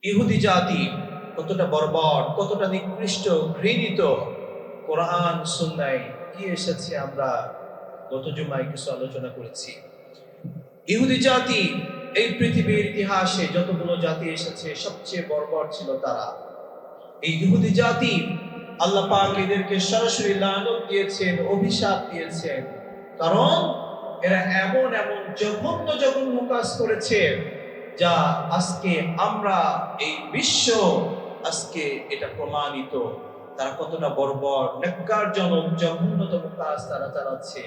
ইহুদি জাতি কতটা বর্বর, কতটা নিকৃষ্ট, ঘৃণিত। কোরআন সুন্নায় কি এসেছে আমরা গত জুমায় কিছু আলোচনা করেছি। ইহুদি জাতি এই পৃথিবীর ইতিহাসে যতগুলো জাতি এসেছে সবচেয়ে বর্বর ছিল তারা। এই ইহুদি জাতি আল্লাহ পাক এদেরকে সরাসরি লানত দিয়েছেন, অভিশাপ দিয়েছেন। কারণ এরা এমন এমন জঘন্য জঘন্য কাজ করেছে যা আজকে আমরা এই বিশ্ব আজকে এটা প্রমাণিত। তারা কতটা বর্বর, ন্যাক্কারজনক, জঘন্যতম কাজ তারা চালাচ্ছে।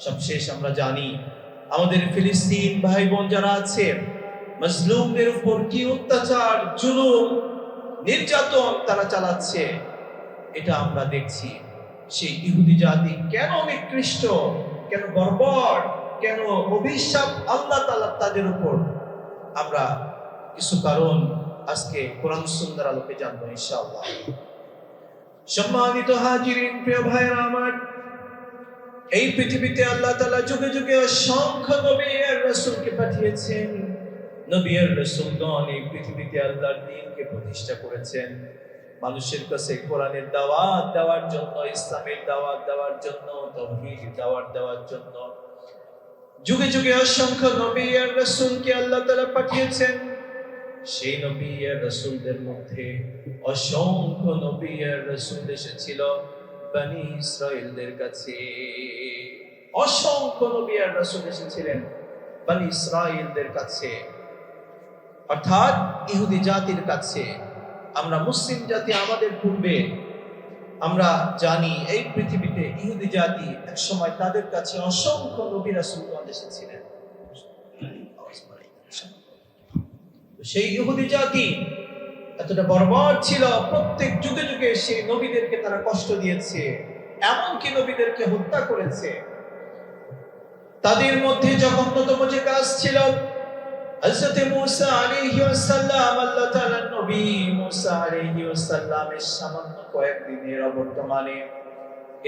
সবশেষ আমরা জানি আমাদের ফিলিস্তিন ভাই বোন যারা আছে, মজলুমদের উপর কি অত্যাচার, জুলুম, নির্যাতন তারা চালাচ্ছে, এটা আমরা দেখছি। সেই ইহুদি জাতি কেন নিকৃষ্ট, কেন বর্বর, কেন অভিশাপ আল্লাহ তাআলা তাদের উপর, আমরা কিছু কারণ আজকে কোরআন সুন্নাহর আলোকে জানবো ইনশাআল্লাহ। সম্মানিত হাজিরিন, প্রিয় ভাইরা আমার, এই পৃথিবীতে আল্লাহ তাআলা যুগে যুগে অসংখ্য নবী আর রাসূলকে পাঠিয়েছেন। নবী আর রাসূলগণ এই পৃথিবীতে আল্লাহর দ্বীনকে প্রতিষ্ঠা করেছেন, মানুষের কাছে কোরআনের দাওয়াত দেওয়ার জন্য, ইসলামের দাওয়াত দেওয়ার জন্য, তাওহীদের দাওয়াত দেওয়ার জন্য। যুগে যুগে অসংখ্য নবী আর রাসূলকে আল্লাহ তাআলা পাঠিয়েছেন। সেই নবী আর রাসূলদের মধ্যে অসংখ্য নবী আর রাসূল এসেছিল বনি ইসরাইলদের কাছে। অসংখ্য নবী আর রাসূল এসেছিলেন বনি ইসরাইলদের কাছে, অর্থাৎ ইহুদি জাতির কাছে। আমরা মুসলিম জাতি, আমাদের পূর্বে আমরা জানি এই পৃথিবীতে ইহুদি জাতি এক সময় তাদের কাছে অসংখ্য নবী রাসূলগণ এসেছিলেন। সেই ইহুদি জাতি এতটা বর্বর ছিল, প্রত্যেক যুগে যুগে সেই নবীদেরকে তারা কষ্ট দিয়েছে, এমনকি নবীদেরকে হত্যা করেছে। তাদের মধ্যে জঘন্যতম যে কাজ ছিল, হযরত মূসা আলাইহিস সালাম, আল্লাহ তাআলার নবী মূসা আলাইহিস সালামের সামান্য কয়েকদিনের অবর্তমানে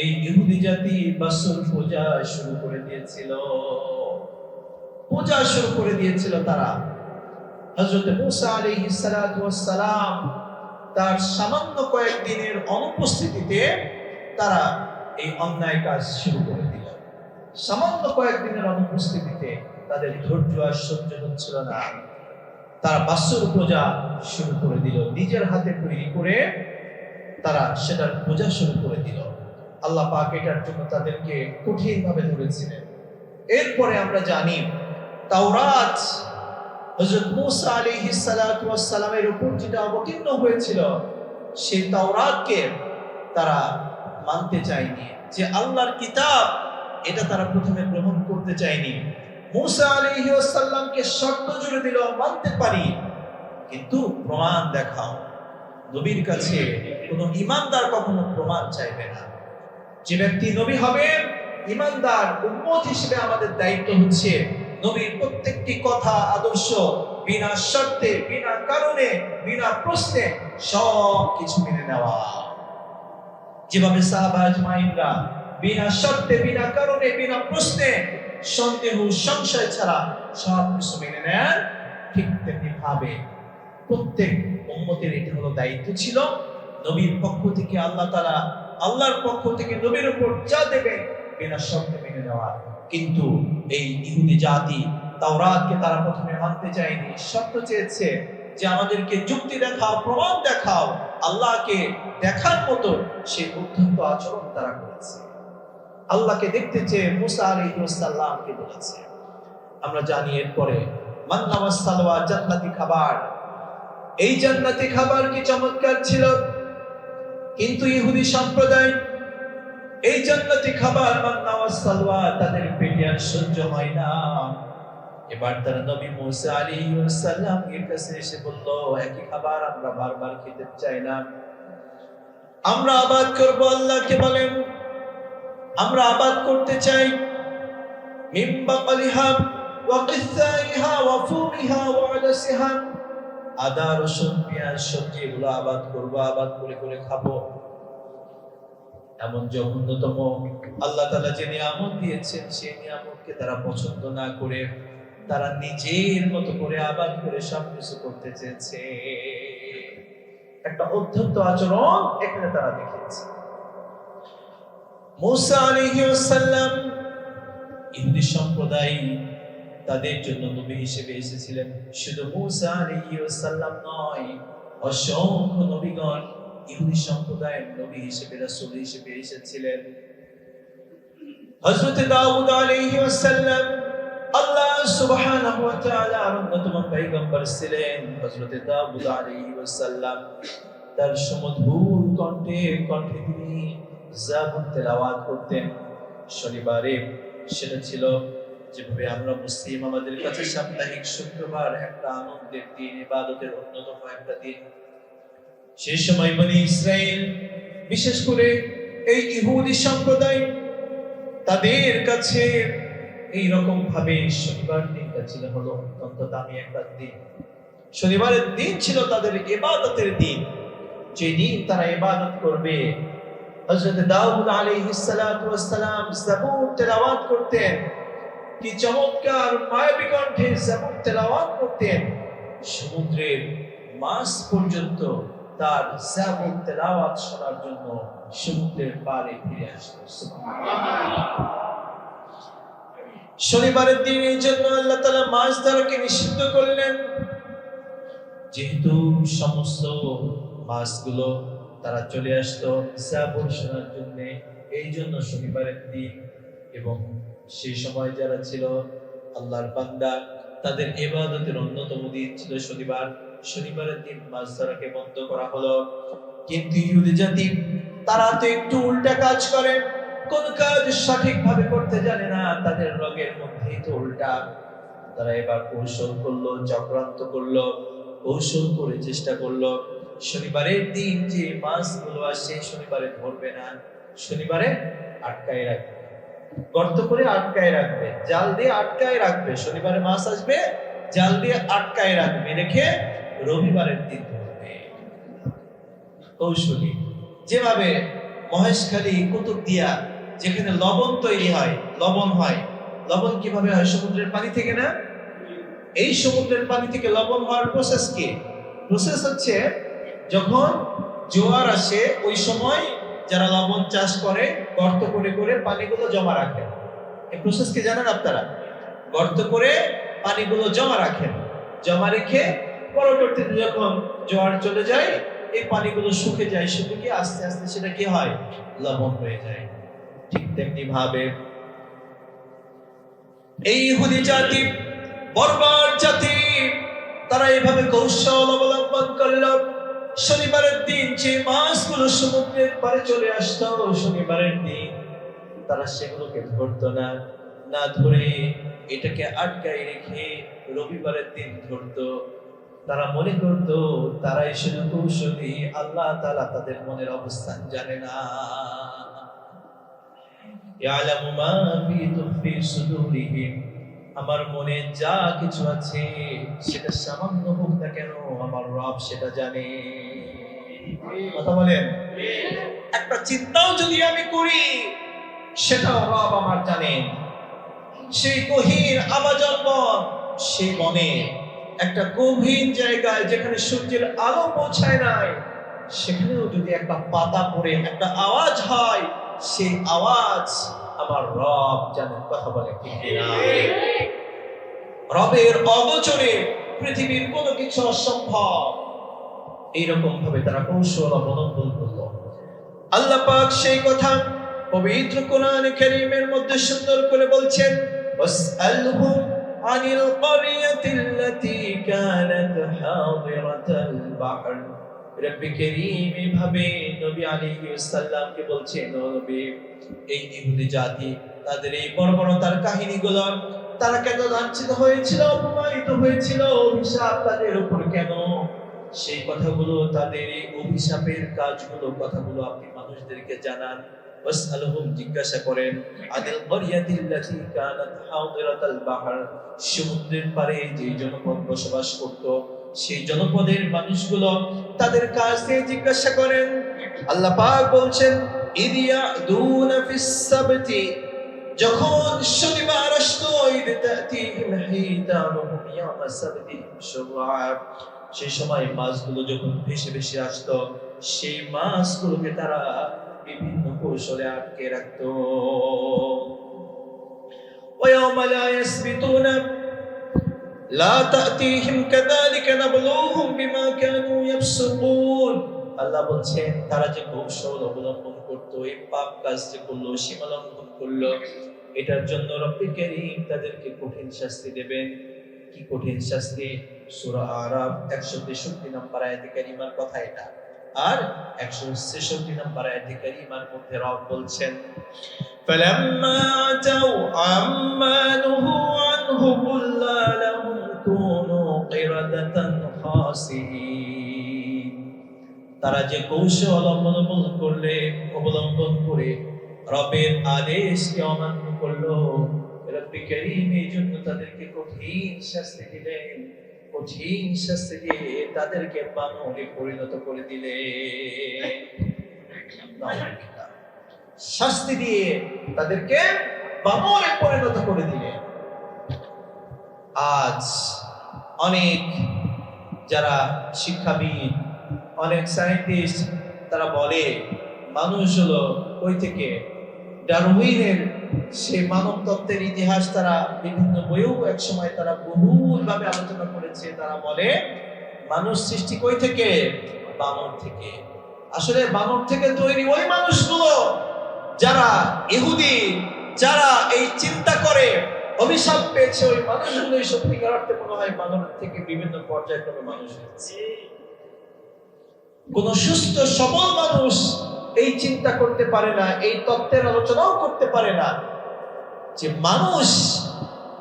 এই ইহুদি জাতি বাসুর পূজা শুরু করে দিয়েছিল। পূজা শুরু করে দিয়েছিল তারা। হযরত মূসা আলাইহিস সালাম তার সামান্য কয়েকদিনের অনুপস্থিতিতে তারা এই অন্যায় কাজ শুরু করে দিল। সামান্য কয়েকদিনের অনুপস্থিতিতে তাদের ধৈর্য আর সহ্য হচ্ছিল না, তারা বাসুর পূজা শুরু করে দিল। নিজের হাতে তৈরি করে তারা সেটার পূজা শুরু করে দিল। আল্লাহ পাক এটার জন্য তাদেরকে কঠিনভাবে ধরেছিলেন। এরপরে আমরা জানি তাওরাত হযরত মূসা আলাইহিস সালামের উপর যেটা অবতীর্ণ হয়েছিল, সেই তাওরাতকে তারা মানতে চায়নি। যে আল্লাহর কিতাব, এটা তারা প্রথমে গ্রহণ করতে চায়নি। মূসা আলাইহিস সালামকে শর্ত জুড়ে দিল, মানতে পারি, কিন্তু প্রমাণ দেখাও। নবীর কাছে কোনো ঈমানদার কখনো প্রমাণ চাইবে না। যে ব্যক্তি নবী হবে, ঈমানদার উম্মত হিসেবে আমাদের দায়িত্ব হচ্ছে নবীর প্রত্যেকটি কথা, আদর্শ বিনা শর্তে, বিনা কারণে, বিনা প্রশ্নে সব কিছু মেনে নেওয়া। যেভাবে সাহাবা আজমাইনরা বিনা শর্তে, বিনা কারণে, বিনা প্রশ্নে, সন্দেহ সংশয় ছাড়া সব কিছু মেনে নেন, ঠিক তেমনি ভাবে প্রত্যেক উম্মতের এটা হলো দায়িত্ব ছিল। নবীর পক্ষ থেকে আল্লাহ তাআলা, আল্লাহর পক্ষ থেকে নবীর উপর যা দেবে বিনা শর্তে মেনে নেওয়া। কিন্তু এই ইহুদি জাতি তাওরাতকে তারা প্রথমে মানতে চায়নি, শর্ত চেয়েছে যে আমাদেরকে যুক্তি দেখাও, প্রমাণ দেখাও। আল্লাহকে দেখার মতো সেই অত্যন্ত আচরণ তারা করেছে। আল্লাহকে দেখতে চেয়ে মূসা আলাইহিস সালামকে বলেছে। আমরা জানি এরপরে মান্না ওয়াস সালওয়া, জান্নাতি খাবার। এই জান্নাতি খাবার কি চমৎকার ছিল, কিন্তু ইহুদি সম্প্রদায় এই জান্নাতি খাবার মান্না ওয়াস সালওয়া তাদের পেটে আর সহ্য হয় না। এবার তারা নবী মূসা আলাইহিস সালামের কাছে এসে বলল, একই খাবার আমরা বারবার খেতে চাই না, আমরা আবাদ করব। আল্লাহকে বলেন আমরা আবাদ করতে চাই মিন বাকলিহা ওয়া কিসাইহা ওয়া ফুমিহা ওয়া আদাসিহা, আদা, রসুন, পেঁয়াজ, সবজি এগুলো আবাদ করবো, আবাদ করে করে খাবো। এমন জঘন্যতম আল্লাহ তাআলা যে নিয়ামত দিয়েছেন, সেই নিয়ামতকে তারা পছন্দ না করে তারা নিজের মতো করে আবাদ করে সবকিছু করতে চেয়েছে। একটা অধ্যত্ত আচরণ এখানে তারা দেখিয়েছে। মূসা আলাইহিস সালাম ইহুদি সম্প্রদায় তাদের জন্য নবী হিসেবে এসেছিলেন। শুধু মূসা আলাইহিস সালাম নয়, অসংখ্য নবীগণ ইহুদি সম্প্রদায়ের নবী হিসেবে, রাসূল হিসেবে এসেছিলেন। হযরত দাউদ আলাইহিস সালাম আল্লাহ সুবহানাহু ওয়া তাআলার অন্যতম পয়গম্বর ছিলেন। হযরত দাউদ আলাইহিস সালাম তার সুমধুর কণ্ঠে তিনি জাবুর তেলাওয়াত করতেন। শনিবারে সেটা ছিল, যেভাবে আমরা মুসলিম, আমাদের কাছে সাপ্তাহিক শুক্রবার একটা আনন্দের দিন, ইবাদতের অন্যতম একটা দিন। সেই সময় বনি ইসরাইল, বিশেষ করে এই ইহুদি সম্প্রদায়, তাদের কাছে এই রকম ভাবে শনিবার দিনটা ছিল হলো অত্যন্ত দামি একটা দিন। শনিবারের দিন ছিল তাদের ইবাদতের দিন, যে দিন তারা ইবাদত করবে। হযরত দাউদ আলাইহিস সালাতু ওয়াস সালাম জাবুর তেলাওয়াত করতেন। কি চমৎকার মায়াবী কণ্ঠে জাবুর তেলাওয়াত করতেন। সমুদ্রের মাছ পর্যন্ত তার জাবুর তেলাওয়াত শোনার জন্য সমুদ্রের পাড়ে ফিরে আসতো। সুবহানাল্লাহ। শনিবারের দিন এই জন্য আল্লাহ তাআলা মাছ ধরাকে নিষিদ্ধ করলেন, যেহেতু সমস্ত মাছগুলো তারা চলে আসতো জাবুর শোনার জন্য। এই জন্য শনিবারের দিন, এবং সেই সময় যারা ছিল আল্লাহর বান্দা, তাদের ইবাদতের অন্যতম দিন ছিল শনিবার। শনিবারের দিন মাছ ধরাকে বন্ধ করা হলো। কিন্তু ইহুদি জাতি তারা তো একটু উল্টা কাজ করে, কোন কাজ সঠিকভাবে করতে জানে না, তাদের রগের মধ্যেই তো উল্টা। তারা এবার কৌশল করলো, চক্রান্ত করলো, কৌশল করে চেষ্টা করলো শনিবারের দিন যে মাছগুলো আসে শনিবারে ধরবে না, শনিবারে আটকায় রাখবে, গর্ত করে আটকায় রাখবে, জাল দিয়ে আটকায় রাখবে। শনিবারে মাছ আসবে, জাল দিয়ে আটকায় রাখবে, রেখে রবিবারের দিন ধরবে। কৌশলী, যেভাবে মহেশখালী, কুতুবদিয়া, যেখানে লবণ তৈরি হয়, লবণ হয়, লবণ কিভাবে হয়? সমুদ্রের পানি থেকে না? এই সমুদ্রের পানি থেকে লবণ হওয়ার প্রসেস কি? প্রসেস হচ্ছে, যখন জোয়ার আসে ওই সময় যারা লবণ চাষ করে গর্ত করে করে পানিগুলো জমা রাখেন। এই প্রসেস কি জানেন আপনারা? গর্ত করে পানিগুলো জমা রাখেন, জমা রেখে পরবর্তীতে যখন জোয়ার চলে যায় এই পানিগুলো শুকে যায়, শুকে গিয়ে আস্তে আস্তে সেটা কি হয়? লবণ হয়ে যায়। ঠিক তেমনি ভাবে এই ইহুদি জাতি, বর্বর জাতি, তারা এইভাবে কৌশল অবলম্বন করলো। শনিবারের দিন যে মাছগুলো সমুদ্রের পাড়ে চলে আসতো শনিবারের দিন, তারা সেগুলোকে ধরতো না, না ধরে এটাকে আটকায় রেখে রবিবারের দিন ধরতো। তারা মনে করতো তারাই শুধু কৌশলী, আল্লাহ তাআলা তাদের মনের অবস্থান জানে না। ইয়ালামু মা ফি তুখফি সুদুরিহিম, আমার মনে যা কিছু আছে সেটা সামান্য হোক না কেন আমার রব সেটা জানে। কথা বলেন? একটা চিন্তাও যদি আমি করি সেটাও রব আমার জানেন। সেই গহীর আবাজন বন, সেই বনে একটা গভীর জায়গায় যেখানে সূর্যের আলো পৌঁছায় নাই, সেখানেও যদি একটা পাতা পড়ে একটা আওয়াজ হয়, সেই আওয়াজ আমার রব জানেন। কথা বলে ঠিক না? রবের অগোচরে পৃথিবীর কোনো কিছু অসম্ভব। এইরকম ভাবে তারা কৌশল অবলম্বন করল। আল্লাহ পাক সেই কথা পবিত্র কোরআন কারীমের মধ্যে সুন্দর করে বলছেন, ওয়াসআলহুম আনিল ক্বরিয়াতিল্লাতী কানাত হাদিরাতাল বাহর। রব্বি কারীম এইভাবে নবী আলাইহিস সালামকে বলছেন, ও নবী, এই ইহুদি জাতি তাদের এই বর্বরতার কাহিনীগুলো, তারা কেন লাঞ্ছিত হয়েছিল, অপমানিত হয়েছিল, অভিশাপ তাদের উপর কেন, সেই কথাগুলো, তাদের এই অভিশাপের কাজগুলো, কথাগুলো আপনি মানুষদেরকে জানান। ওয়াসআলহুম, জিজ্ঞাসা করেন, আনিল ক্বরিয়াতিল্লাতী কানাত হাদিরাতাল বাহর, সমুদ্রের পাড়ে যে জনপদ বসবাস করত সেই জনপদের মানুষগুলো, তাদের কাছ থেকে জিজ্ঞাসা করেন। আল্লাহ পাক বলছেন, ইদিয়াদুনা ফিস সাবতি, যখন শনিবার আসতো ঈদ তাতিহিম হিতানুহুম ইয়াওমা সাবতিহিম শুরআ, সেই সময় মাছগুলো যখন ভেসে ভেসে আসতো, সেই মাছগুলোকে তারা বিভিন্ন কৌশলে আটকে রাখতো। ويوم لا يسبتون لا تأتيهم كذلك نبلوهم بما كانوا يفسقون। আল্লাহ বলছেন তারা যে কৌশল অবলম্বন করতো, এই পাপ কাজ যে করলো, সীমা লঙ্ঘন করলো, এটার জন্য রব্বুল কারীম তাদেরকে কঠিন শাস্তি দেবেন। কি কঠিন শাস্তি? সূরা আরাফ 163 নম্বর আয়াতে কারিমার কথা এটা। আর 166 নম্বর আয়াতে কারিমার মধ্যে রব বলছেন فَلَمَّا عَتَوْا عَمَّا نُهُوا عَنْهُ قُلْنَا لَهُمْ كُونُوا قِرَدَةً خَاسِئِينَ। তারা যে কৌশল অবলম্বন করে রবের আদেশকে অমান্য করলো, রব্বুল কারীম এই জন্য তাদেরকে কঠিন শাস্তি দিলেন। কঠিন শাস্তি দিয়ে তাদেরকে বানরে পরিণত করে দিলেন। শাস্তি দিয়ে তাদেরকে বানরে পরিণত করে দিলেন। আজ অনেক যারা শিক্ষাবিদ, অনেক সায়েন্টিস্ট, তারা বলে মানুষ হলো কই থেকে, ডারউইনের সেই মানব তত্ত্বের ইতিহাস তারা বিভিন্ন বইও এক সময় তারা বহুলভাবে আলোচনা করেছে। তারা বলে মানুষ সৃষ্টি কই থেকে? বানর থেকে। আসলে বানর থেকে তৈরি ওই মানুষগুলো যারা ইহুদি, যারা এই চিন্তা করে অভিশাপ পেয়েছে, ওই মানুষগুলো সত্যিকার অর্থে মনে হয় বানর থেকে বিভিন্ন পর্যায়ক্রমে মানুষ হয়েছে। কোন সুস্থ সবল মানুষ এই চিন্তা করতে পারে না, এই তত্ত্বের আলোচনাও করতে পারে না যে মানুষ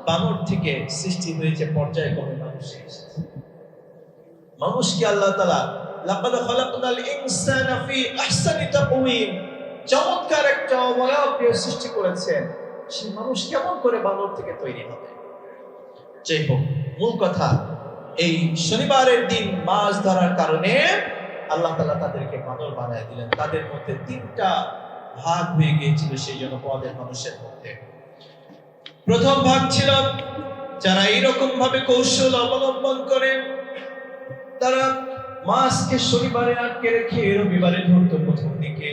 বানর থেকে সৃষ্টি হয়েছে, পর্যায়ক্রমে মানুষ এসেছে। মানুষকে আল্লাহ তাআলা লাকাদ খালাকনাল ইনসানা ফি আহসানি তাকওয়িম, চমৎকার একটা অবয়ব দিয়ে সৃষ্টি করেছেন। সেই মানুষ কেমন করে বানর থেকে তৈরি হবে? যাই হোক, মূল কথা, এই শনিবারের দিন মাছ ধরার কারণে আল্লাহ তাআলা তাদেরকে বানর বানায় দিলেন। তাদের মধ্যে 3টা ভাগ হয়ে গিয়েছিল সেই জনপদের মানুষের মধ্যে। প্রথম ভাগ ছিল যারা এইরকম ভাবে কৌশল অবলম্বন করে, তারা মাছকে শনিবারে আটকে রেখে রবিবারে ধরতো প্রথম দিকে।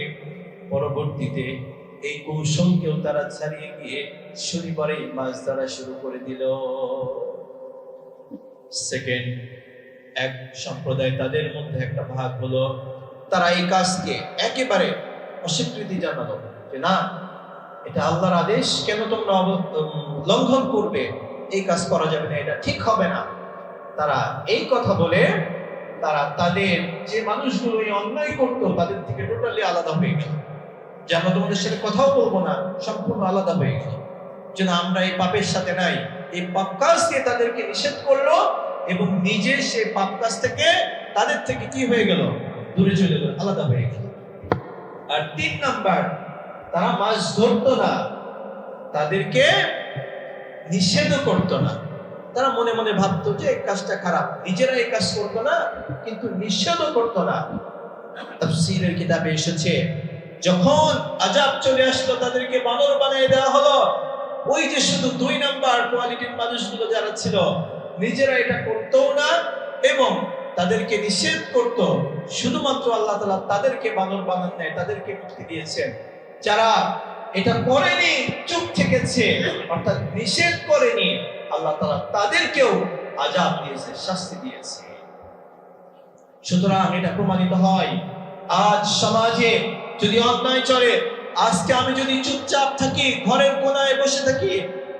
পরবর্তীতে এই কৌশলকেও তারা ছাড়িয়ে গিয়ে শনিবারে মাছ ধরা শুরু করে দিল। সেকেন্ড এক সম্প্রদায়, তাদের মধ্যে একটা ভাগ হলো তারা এই কাজকে একেবারে অস্বীকৃতি জানালো যে না, এটা আল্লাহর আদেশ, কেন তোমরা লঙ্ঘন করবে? এই কাজ করা যাবে না, এটা ঠিক হবে না। তারা এই কথা বলে তারা তাদের যে মানুষগুলো এই অন্যায় করতো তাদের থেকে টোটালি আলাদা হয়ে গেল, যে আমরা তোমাদের সাথে কথাও বলবো না, সম্পূর্ণ আলাদা হয়ে গেল, যেন আমরা এই পাপের সাথে নাই। এই পাপ কাজ দিয়ে তাদেরকে নিষেধ করলো এবং নিজে সেই পাপ কাজ থেকে তাদের থেকে কি হয়ে গেল? দূরে চলে গেল, আলাদা হয়ে গেল। আর 3 নাম্বার, তারা মাছ ধরতো না, তাদেরকে নিষেধও করতো না। তারা মনে মনে ভাবতো যে এই কাজটা খারাপ, নিজেরা এই কাজ করতো না কিন্তু নিষেধও করতো না। তাফসীরের কিতাবে এসেছে যখন আযাব চলে আসলো, তাদেরকে বানর বানিয়ে দেওয়া হলো, ওই যে শুধু 2 নাম্বার কোয়ালিটির মানুষগুলো যারা ছিল, নিজেরা এটা করতো না এবং তাদেরকে নিষেধ করত, শুধুমাত্র আল্লাহ তাআলা তাদেরকে বানর বানান নাই, তাদেরকে মুক্তি দিয়েছেন। যারা এটা করেনি, চুপ থেকেছে, অর্থাৎ নিষেধ করেনি, আল্লাহ তাআলা তাদেরকেও আযাব দিয়েছে, শাস্তি দিয়েছে। সুতরাং এটা প্রমাণিত হয় আজ সমাজে যদি অন্যায় চলে, আজকে আমি যদি চুপচাপ থাকি, ঘরের কোনায় বসে থাকি,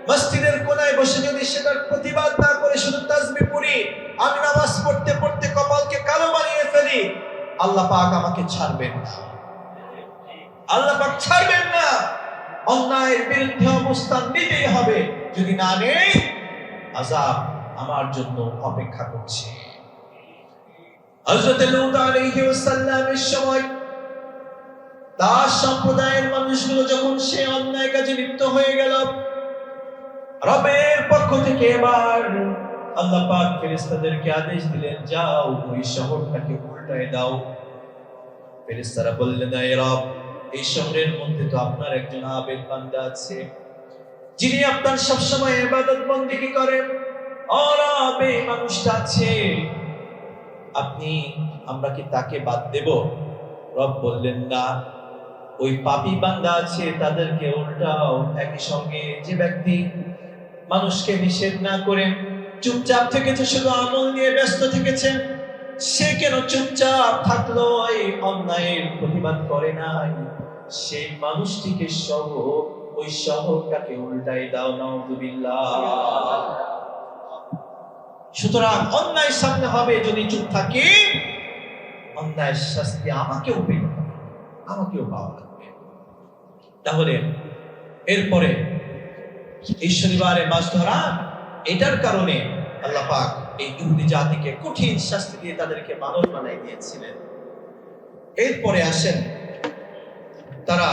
মসজিদের কোনায় বসে যদি সেটার প্রতিবাদ না করে শুধু তাসবিহ পড়ি, আমি নামাজ পড়তে পড়তে কপালকে কালো বানিয়ে ফেলি, আল্লাহ পাক আমাকে ছাড়বেন না। আল্লাহ পাক ছাড়বেন না। অন্যায়ের বিরুদ্ধে অবস্থান নিতেই হবে, যদি না নেই আযাব আমার জন্য অপেক্ষা করছে। হযরত লূত আলাইহিস সালামের সময় তার সম্প্রদায়ের মানুষগুলো যখন সে অন্যায় কাজে লিপ্ত হয়ে গেল, রবের পক্ষ থেকে এবার আল্লাহ পাক ফেরেশতাদেরকে আদেশ দিলেন, যাও ওই শহরটাকে উল্টায় দাও। ফেরেশতারা বললেন, হে রব, এই শহরের মধ্যে তো আপনার একজন আবেদ বান্দা আছে, যিনি আপনার সবসময় ইবাদত বন্দেগী করেন, অরব এই মানুষটা আছে, আমরা কি তাকে বাদ দেব? রব বললেন না, ওই পাপী বান্দা আছে তাদেরকে উল্টাও। একই সঙ্গে যে ব্যক্তি মানুষকে নিষেধ না করে চুপচাপ থেকেছে, শুধু আমল নিয়ে ব্যস্ত থেকেছে, সে কেন চুপচাপ থাকলো, এই অন্যায়ের প্রতিবাদ করে নাই, সেই মানুষটিকে সহ ওই শহরটাকে উল্টাই দাও। নাউযুবিল্লাহ। সুতরাং অন্যায় সামনে হবে, যদি চুপ থাকি অন্যায় শাস্তি আমাকেও পেতে হবে, আমাকেও পাওয়া লাগবে। তাহলে এরপরে এই শনিবারে মাছ ধরা, এটার কারণে আল্লাহ পাক এই ইহুদি জাতিকে কঠিন শাস্তি দিয়ে তাদেরকে মানুষ বানাই দিয়েছিলেন। এরপরে আসেন, তারা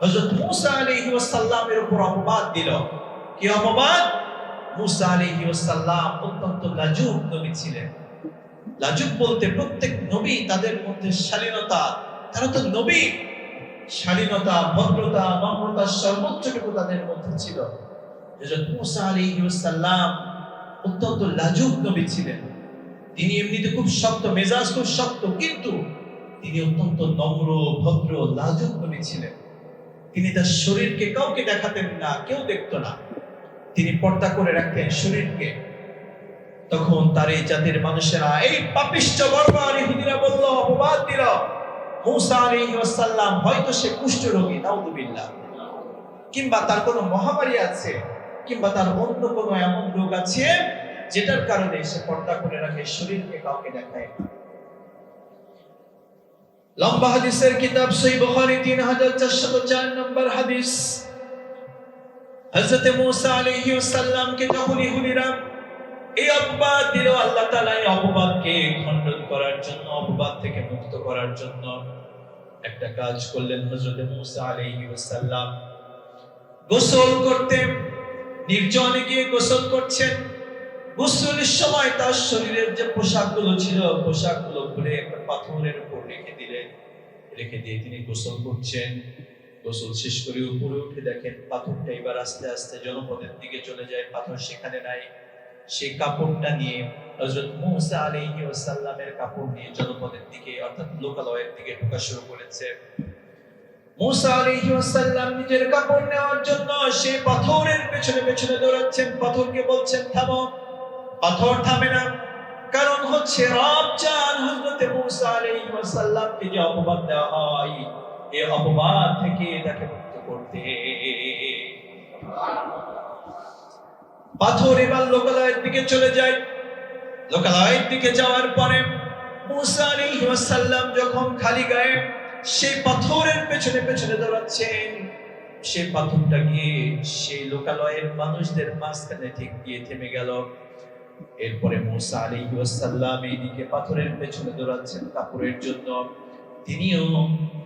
হযরত মূসা আলাইহিস সালামের উপর অপবাদ দিল। কি অপবাদ? মূসা আলাইহিস সালাম অত্যন্ত লাজুক নবী ছিলেন। লাজুক বলতে প্রত্যেক নবী তাদের মধ্যে শালীনতা, তারা তো নবী, শালীনতা, ভদ্রতা, নম্রতা সর্বোচ্চটুকু তাদের মধ্যে ছিল। হযরত মূসা আলাইহিস সালাম অত্যন্ত লাজুক নবী ছিলেন। তিনি এমনিতে খুব শক্ত মেজাজ, খুব শক্ত, কিন্তু তিনি অত্যন্ত নম্র, ভদ্র, লাজুক নবী ছিলেন। তিনি তার শরীরকে কাউকে দেখাতেন না, কেউ দেখতো না, তিনি পর্দা করে রাখতেন শরীরকে। তখন তার এই জাতির মানুষেরা, এই পাপিষ্ঠ বর্বর ইহুদিরা বলল, অপবাদ দিল, মূসা আলাইহিস সালাম হয়তো সে কুষ্ঠরোগী, নাউযুবিল্লাহ, কিংবা তার কোনো মহামারী আছে, কিংবা তার অন্য কোনো এমন রোগ আছে যেটার কারণে সে পর্দা করে রাখে, শরীরকে কাউকে দেখায় না। লম্বা হাদিসের কিতাব সহিহ বুখারী 3404 নম্বর হাদিস। হযরত মূসা আলাইহিস সালামকে যখন ইহুদিরা এই অপবাদ দিল, আল্লাহ তাআলা এই অপবাদকে খণ্ডন করার জন্য, অপবাদ থেকে মুক্ত করার জন্য একটা কাজ করলেন। হযরত মূসা আলাইহিস সালাম গোসল করতেন, নির্জনে গিয়ে গোসল করছেন। গোসলের সময় তার শরীরের যে পোশাকগুলো ছিল, পোশাকগুলো খুলে একটা পাথরের উপর রেখে দিলেন। রেখে দিয়ে তিনি গোসল করছেন। গোসল শেষ করে উপরে উঠে দেখেন পাথরটা এবার আস্তে আস্তে জনপদের দিকে চলে যায়, পাথর সেখানে নাই। সেই কাপড়টা নিয়ে হযরত মূসা আলাইহিস সালামের কাপড় নিয়ে জনপদের দিকে, অর্থাৎ লোকালয়ের দিকে ঢোকা শুরু করেছে। মূসা আলাইহিস সালাম নিজের কাপড় নেওয়ার জন্য সেই পাথরের পেছনে পেছনে দৌড়াচ্ছেন, পাথরকে বলছেন থামো। পাথর থামে না, কারণ হচ্ছে রব চান হযরত মূসা আলাইহিস সালামকে যে অপবাদ দেওয়া হয়, এই অপবাদ থেকে তাকে মুক্ত করতে। পাথর এবার লোকালয়ের দিকে চলে যায়। লোকালয়ের দিকে যাওয়ার পরে মূসা আলাইহিস সালাম যখন খালি গায়ে সেই পাথরের পেছনে পেছনে দৌড়াচ্ছেন, সেই পাথরটা গিয়ে সেই লোকালয়ের মানুষদের মাঝখানে ঠিক গিয়ে থেমে গেল। এরপরে মূসা আলাইহিস সালাম এইদিকে পাথরের পেছনে দৌড়াচ্ছেন কাপড়ের জন্য, তিনিও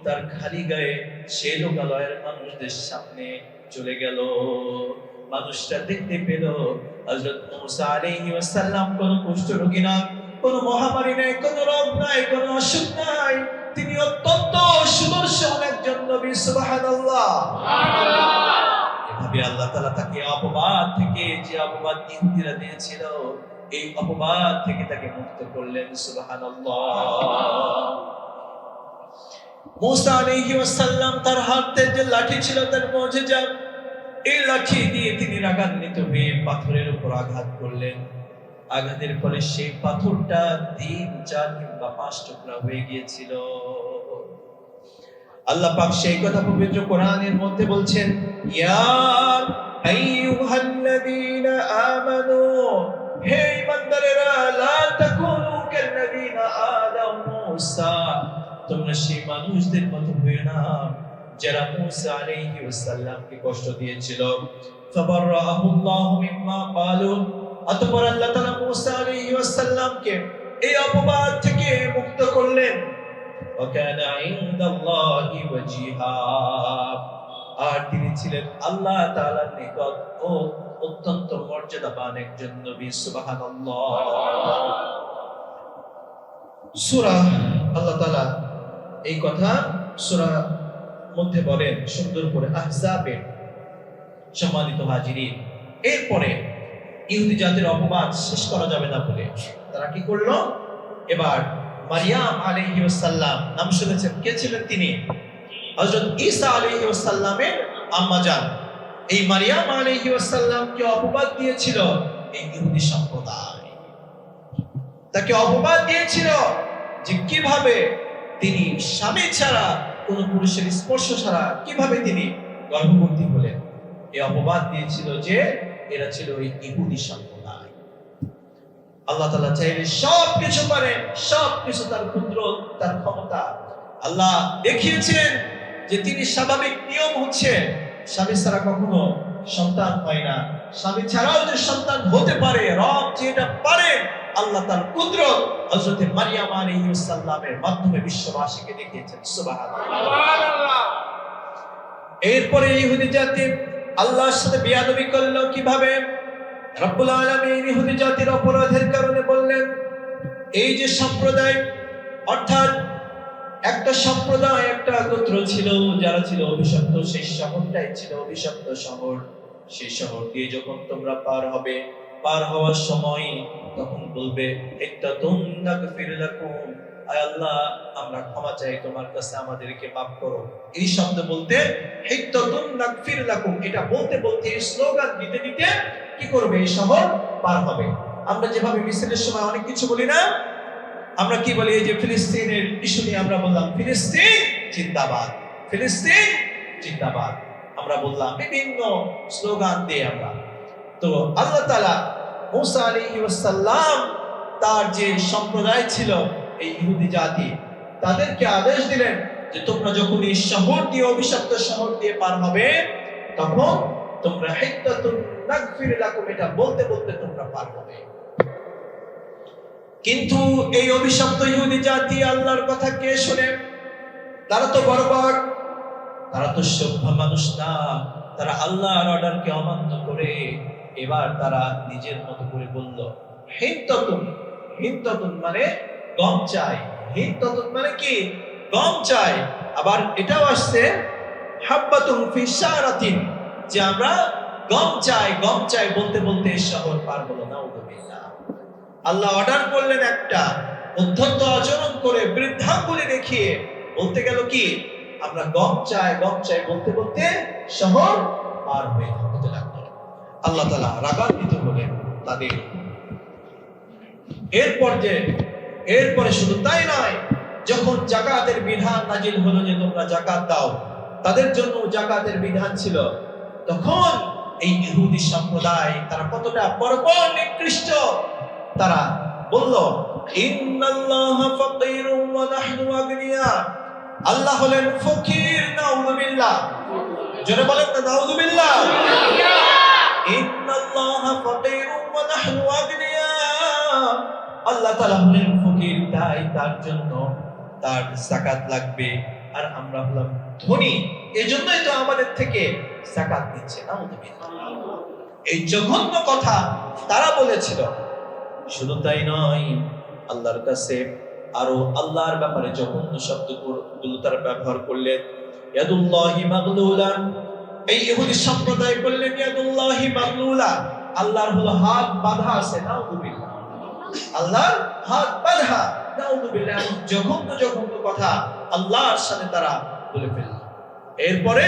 তার খালি গায়ে সেই লোকালয়ের মানুষদের সামনে চলে গেল। মানুষটা দেখতে পেল হযরত মূসা আলাইহিস সালাম কোনো কুষ্ঠরোগী না, কোনো মহামারী নাই, কোনো রোগ নাই, কোনো অসুখ নাই, তিনি অত্যন্ত সুদর্শন একজন নবী। সুবহানাল্লাহ, সুবহানাল্লাহ। এভাবে আল্লাহ তাআলা তাকে অপবাদ থেকে, যে অপবাদ ইহুদিরা দিয়েছিল, এই অপবাদ থেকে তাকে মুক্ত করলেন। সুবহানাল্লাহ। মূসা আলাইহিস সালাম তার হাতে যে লাঠি ছিল, তার মুজিজা, এই লাঠি দিয়ে তিনি রাগান্বিত হয়ে পাথরের উপর আঘাত করলেন। আঘাতের ফলে সেই পাথরটা 3, 4 কিংবা 5 টুকরা হয়ে গিয়েছিল। আল্লাহ পাক সেই কথা পবিত্র কোরআনের মধ্যে বলছেন, ইয়া আইয়ুহাল্লাযীনা আমানু, হে ঈমানদারেরা, লা তাকুনু কাল্লাযীনা আদাউ মূসা, তোমরা সেই মানুষদের মতো হয়ো না যারা মূসা আলাইহিস সালামকে কষ্ট দিয়েছিল। ফাবাররাহুল্লাহু মিম্মা ক্বালু, অতঃপর আল্লাহ তাআলা মূসা আলাইহিস সালামকে এই অপবাদ থেকে মুক্ত করলেন। ওয়াকানা ইনদাল্লাহি ওয়াজিহা, আর তিনি ছিলেন আল্লাহ তাআলার নিকট ও অত্যন্ত মর্যাদাবান একজন নবী। সুবহানাল্লাহ। সূরা, আল্লাহ তাআলা এই কথা সূরা মধ্যে বলেন সুন্দর করে, আহজাবের সম্মানিত হাজিরিন, এরপরে ইহুদি জাতির অপবাদ শেষ করা যাবে না বলে তারা কি করলো, এবার মারিয়াম আলাইহিস সালাম, নাম শুনেছেন, কে ছিলেন তিনি? হযরত ঈসা আলাইহিস সালামের আম্মা জান। এই মারিয়াম আলাইহিস সালামকে অপবাদ দিয়েছিল এই ইহুদি সম্প্রদায়। তাকে অপবাদ দিয়েছিল যে কিভাবে তিনি স্বামী ছাড়া, কোন পুরুষের স্পর্শ ছাড়া কিভাবে তিনি গর্ভবতী হলেন। এই অপবাদ দিয়েছিল যে এরা ছিল এই ইহুদি সম্প্রদায়। আল্লাহ তাআলা চাইলে সবকিছু পারেন, সবকিছু তার কুদরত, তার ক্ষমতা। আল্লাহ দেখিয়েছেন যে তিনি স্বাভাবিক নিয়ম হচ্ছে স্বামী ছাড়া কখনো সন্তান হয় না, স্বামী ছাড়াও যে সন্তান হতে পারে, রব যে এটা পারে, আল্লাহ তার কুদরত হযরত মারিয়াম আলাইহিস সালামের মাধ্যমে বিশ্ববাসীকে দেখিয়েছেন। সুবহানাল্লাহ। এরপরে ইহুদি জাতি আল্লাহর সাথে বেয়াদবি করলো কিভাবে? রব্বুল আলামিন ইহুদি জাতির অপরাধের কারণে বললেন, এই যে সম্প্রদায়, অর্থাৎ একটা সম্প্রদায়, একটা গোত্র ছিল যারা ছিল অভিশপ্ত, সেই শহরটাই ছিল অভিশপ্ত শহর। সেই শহর দিয়ে যখন তোমরা পার হবে, পার হওয়ার সময় তখন বলবে, ইত্তাতুন নাগফির লাকুম, আয় আল্লাহ আমরা ক্ষমা চাই তোমার কাছে, আমাদেরকে মাফ করো। এই শব্দ বলতে, ইত্তাতুন নাগফির লাকুম, এটা বলতে বলতে, এই স্লোগান দিতে দিতে কি করবে? এই শহর পার হবে। আমরা যেভাবে মিছিলের সময় অনেক কিছু বলি না, আমরা কি বলি? এই যে ফিলিস্তিনের ইস্যু নিয়ে আমরা বললাম ফিলিস্তিন জিন্দাবাদ, ফিলিস্তিন জিন্দাবাদ, আমরা বললাম বিভিন্ন স্লোগান দিয়ে আমরা। তো আল্লাহ তাআলা মূসা আলাইহিস সালাম তার যে সম্প্রদায় ছিল এই ইহুদি জাতি, তাদেরকে আদেশ দিলেন যে তোমরা যখন এই শহর দিয়ে, অভিশপ্ত শহর দিয়ে পার হবে, তখন তোমরা হিত্তাতুন নাগফির লাকুম, এটা বলতে বলতে তোমরা পার হবে। কিন্তু এই অভিশপ্ত ইহুদি জাতি আল্লাহর কথা কে শুনে? তারা তো বর্বর, তারা তো সভ্য মানুষ না, তারা আল্লাহর অর্ডারকে অমান্য করে এবার তারা নিজের মতো করে বলল, হিত্তাতুন, হিত্তাতুন মানে গম চাই, হিত্তাতুন মানে কি? গম চাই। আবার এটাও আসছে হাব্বাতুন ফি শারাতিন, যে আমরা গম চাই, গম চাই বলতে বলতে এই শহর পার হলো। নাউযুবিল্লাহ। আল্লাহ অর্ডার করলেন একটা, অধ্যত্ত আচরণ করে, বৃদ্ধাঙ্গুলি দেখিয়ে বলতে গেল কি? আমরা গম চাই, গম চাই বলতে বলতে শহর পার হয়ে যেতে লাগলো। আল্লাহ তাআলা রাগান্বিত হলেন তাদের। এরপরে শুধু তাই নয়, যখন যাকাতের বিধান নাজিল হলো যে তোমরা যাকাত দাও, তাদের জন্য যাকাতের বিধান ছিল, তখন এই ইহুদি সম্প্রদায় তারা কতটা বর্বর, নিকৃষ্ট। তারা বলল, ইন্নাল্লাহা ফাকীরুন ওয়া নাহনু আগনিয়া, আল্লাহ হলেন ফকির। নাউযুবিল্লাহ, জোরে বলেন না নাউযুবিল্লাহ। ইন্নাল্লাহা ফাকীরুন ওয়া নাহনু আগনিয়া, আল্লাহ তাআলা হলেন ফকির, তাই তার জন্য তার যাকাত লাগবে, আর আমরা হলাম ধনী, এজন্যই তো আমাদের থেকে যাকাত দিচ্ছে। নাউযুবিল্লাহ। এই জঘন্য কথা তারা বলেছিল। শুধু তাই নয়, আল্লাহর কাছে আরো আল্লাহর ব্যাপারে জঘন্য শব্দগুলো তারা ব্যবহার করলেন। ইয়াদুল্লাহি মাগলুলা, এই ইহুদি সম্প্রদায় বললেন ইয়াদুল্লাহি মাগলুলা, আল্লাহর হলো হাত বাঁধা আছে। নাউযুবিল্লাহ, আল্লাহর হাত বাঁধা। নাউযুবিল্লাহ, জঘন্য জঘন্য কথা আল্লাহর সাথে তারা বলে ফেলল। এরপরে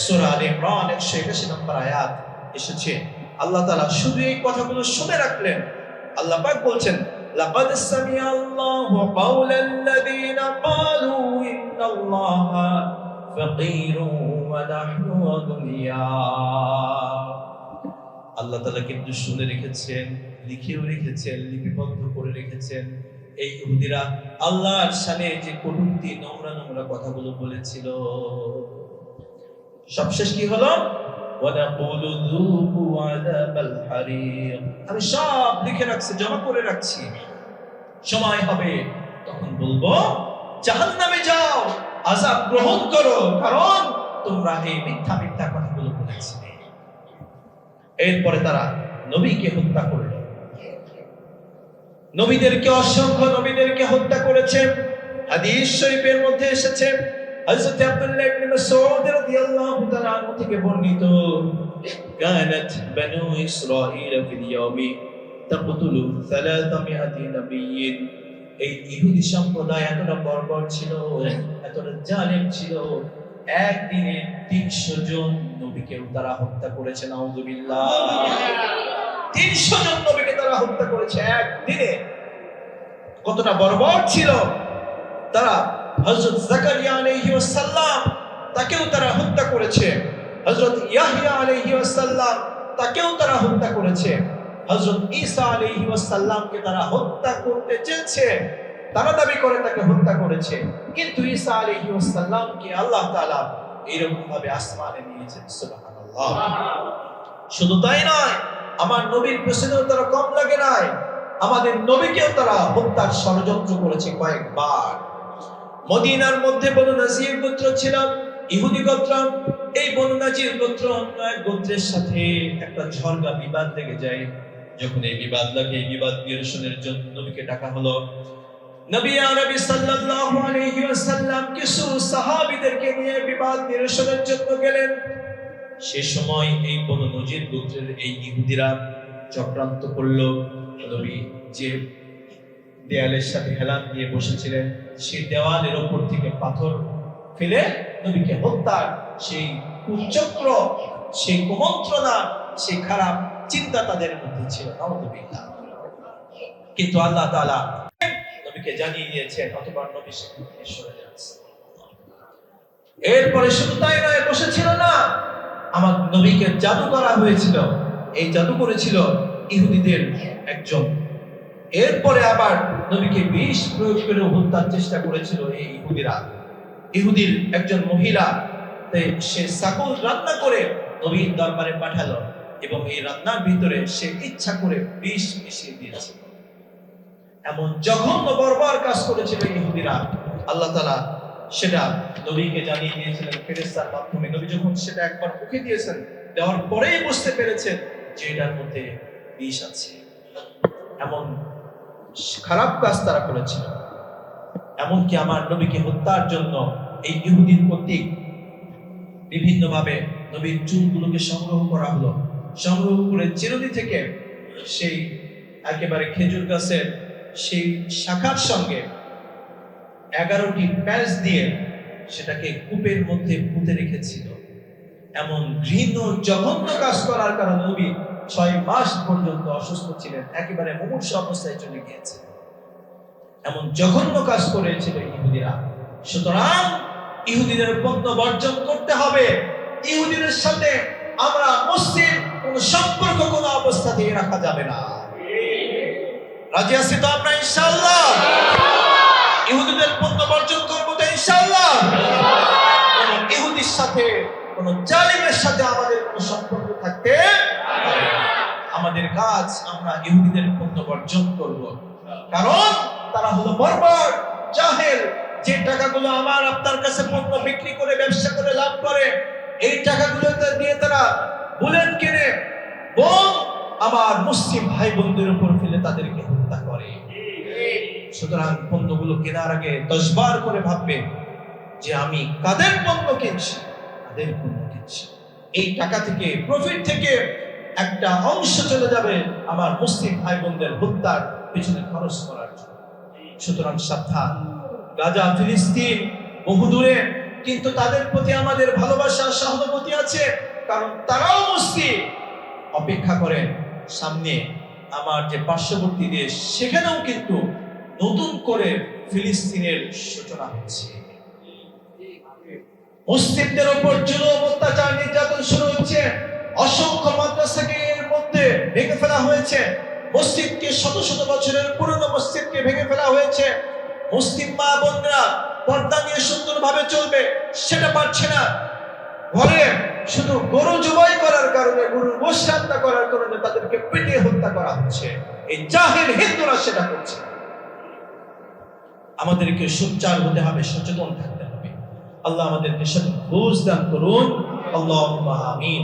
সূরা আলে ইমরান 181 নম্বর আয়াত এসেছে। আল্লাহ তাআলা শুধু এই কথাগুলো শুনে রাখলেন। আল্লাহ পাক বলছেন, লাকাদ সামিআল্লাহু কাওলাল্লাযীনা ক্বালু ইন্নাল্লাহা ফাকীরুন ওয়া নাহনু আগনিয়া। আল্লাহ তাআলা কিন্তু শুনে রেখেছেন, লিখেও রেখেছেন, লিপিবদ্ধ করে রেখেছেন এই ইহুদিরা আল্লাহর শানে যে কটূক্তি, নোংরা নোংরা কথাগুলো বলেছিল। সবশেষ কি হলো? ওয়ানাকুলু যুকু আযাবাল হারিক, আমি সব লিখে রাখছি, জমা করে রাখছি, সময় হবে তখন বলবো জাহান্নামে যাও, আযাব গ্রহণ করো, কারণ তোমরা এই মিথ্যা মিথ্যা কথাগুলো বলেছিলে। এরপরে তারা নবীকে হত্যা করল, নবীদেরকে, অসংখ্য নবীদেরকে হত্যা করেছে। হাদিস শরীফের মধ্যে এসেছে, হযরত আব্দুল্লাহ ইবনে মাসউদ রাদিয়াল্লাহু তাআলা আনহু থেকে বর্ণিত, كانت بنو إسرائيل في اليوم تقتل 300 نبي এই ইহুদি সম্প্রদায় এতটা বর্বর ছিল, এতটা জালেম ছিল, একদিনে 300 জন নবীকে তারা হত্যা করেছে। নাউযুবিল্লাহ। 300 জন নবীকে তারা হত্যা করেছে একদিনে। কতটা বর্বর ছিল তারা। হযরত জাকারিয়া আলাইহিস সালাম তাকেও তারা হত্যা করেছে। হযরত ইয়াহইয়া আলাইহিস সালাম তাকেও তারা হত্যা করেছে। হযরত ঈসা আলাইহিস সালামকে তারা হত্যা করতে চেয়েছে, তারা দাবি করে তাকে হত্যা করেছে, কিন্তু ঈসা আলাইহিস সালামকে আল্লাহ তাআলা এরকম ভাবে আসমানে নিয়েছেন। সুবহানাল্লাহ। শুধু তাই নয়, আমার নবীর পেছনেও তারা কম লাগে নাই, আমাদের নবীকেও তারা হত্যার ষড়যন্ত্র করেছে কয়েকবার। মদিনার মধ্যে বনু নাজির গোত্র ছিল, ইহুদি গোত্র। এই বনু নাজির গোত্র অন্য এক গোত্রের সাথে একটা ঝগড়া বিবাদ লেগে যায়। যখন এই বিবাদ লাগে, এই বিবাদ নিরসনের জন্য নবীকে ডাকা হলো। নবী আরবি সাল্লাল্লাহু আলাইহি ওয়াসাল্লাম কিছু সাহাবীদেরকে নিয়ে বিবাদ নিরসনের জন্য গেলেন। সে সময় এই বনু নজির গোত্রের এই ইহুদিরা চক্রান্ত করলো। নবী যে দেয়ালের সাথে হেলান দিয়ে বসেছিলেন, সেই দেওয়ালের উপর থেকে পাথর ফেলে নবীকে হত্যার সেই কুচক্র, সেই কুমন্ত্রণা, সেই খারাপ চিন্তা তাদের মধ্যে ছিল। নাউযুবিল্লাহ। কিন্তু আল্লাহ তাআলা নবীকে জানিয়ে দিয়েছেন, অতঃপর নবী সেখান থেকে সরে যাচ্ছে। এরপরে শুধু তাই নয়, বসেছিল না, আমার নবীকে জাদু করা হয়েছিল। এই জাদু করেছিল ইহুদিদের একজন। এরপরে আবার নবীকে বিষ প্রয়োগ করে হত্যার চেষ্টা করেছিল এই ইহুদিরা। ইহুদির একজন মহিলা সে ছাগল রান্না করে নবীর দরবারে পাঠালো এবং এই রান্নার ভিতরে সে ইচ্ছা করে বিষ মিশিয়ে দিয়েছে। এমন জঘন্য বর্বর কাজ করেছিল ইহুদিরা। আল্লাহ তাআলা সেটা নবীকে জানিয়ে দিয়েছিলেন ফেরেশতার মাধ্যমে। নবী যখন সেটা একবার মুখে দিয়েছেন, দেওয়ার পরেই বুঝতে পেরেছেন যে এটার মধ্যে বিষ আছে। এমন খারাপ কাজ তারা করেছিল। এমনকি আমার নবীকে হত্যার জন্য এই ইহুদির কর্তৃক বিভিন্নভাবে নবীর চুলগুলোকে সংগ্রহ করা হলো। সংগ্রহ করে চিরুনি থেকে সেই একেবারে খেজুর গাছের সেই শাখার সঙ্গে 11টি প্যাঁচ দিয়ে সেটাকে কূপের মধ্যে পুঁতে রেখেছিল। এমন ঘৃণ্য জঘন্য কাজ করার কারণে নবী 6 মাস পর্যন্ত অসুস্থ ছিলেন, একেবারে মুমূর্ষু অবস্থায় চলে গিয়েছে। এমন জঘন্য কাজ করেছিল ইহুদিরা। সুতরাং ইহুদিদের পণ্য বর্জন করতে হবে। ইহুদিদের সাথে আমরা মুসলিম কোন সম্পর্ক কোন অবস্থাতেই রাখা যাবে না। রাজি আছি তো আমরা ইনশাআল্লাহ? ইহুদিদের পণ্য বর্জন করবো তো ইনশাআল্লাহ? ইহুদির সাথে কোন জালিমের সাথে আমাদের কোন সম্পর্ক থাকতে পারে না। আমাদের কাজ, আমরা ইহুদিদের পণ্য বর্জন করব, কারণ তারা হলো বর্বর জাহেল। যে টাকাগুলো আমার আপনার কাছে পণ্য বিক্রি করে ব্যবসা করে লাভ করে, এই টাকাগুলো দিয়ে তারা বুলেট কিনে বোম আমার মুসলিম ভাই বোনদের উপর ফেলে তাদেরকে হত্যা করে। সুতরাং পণ্যগুলো কেনার আগে 10 বার করে ভাববে যে আমি কাদের পণ্য কিনছি, কাদের পণ্য কিনছি। এই টাকা থেকে, প্রফিট থেকে একটা অংশ চলে যাবে আমার মুসলিম ভাই বোনদের হত্যার পিছনে খরচ করার জন্য। সুতরাং সাবধান। গাজা, ফিলিস্তিন বহু দূরে, কিন্তু তাদের প্রতি আমাদের ভালোবাসা, সহানুভূতি আছে, কারণ তারাও মুসলিম। অপেক্ষা করেন, সামনে আমার যে পার্শ্ববর্তী দেশ, সেখানেও কিন্তু নতুন করে ফিলিস্তিনের সূচনা হচ্ছে। মুসলিমদের উপর জুলুম, অত্যাচার, নির্যাতন শুরু হচ্ছে। অসংখ্য মাদ্রাসাকে এর মধ্যে ভেঙে ফেলা হয়েছে। মসজিদকে, শত শত বছরের পুরনো মসজিদকে ভেঙে ফেলা হয়েছে। মুসলিম মা বোনরা পর্দা নিয়ে সুন্দরভাবে চলবে, সেটা পারছে না। ঘরে শুধু গরু জবাই করার কারণে, গরুর গোশত রান্না করার কারণে তাদেরকে পিটিয়ে হত্যা করা হচ্ছে। এই জাহেল হিন্দুরা সেটা করছে। আমাদেরকে সোচ্চার হতে হবে, সচেতন থাকতে হবে। আল্লাহ আমাদেরকে সঠিক বুঝ দান করুন। আল্লাহুম্মা আমিন।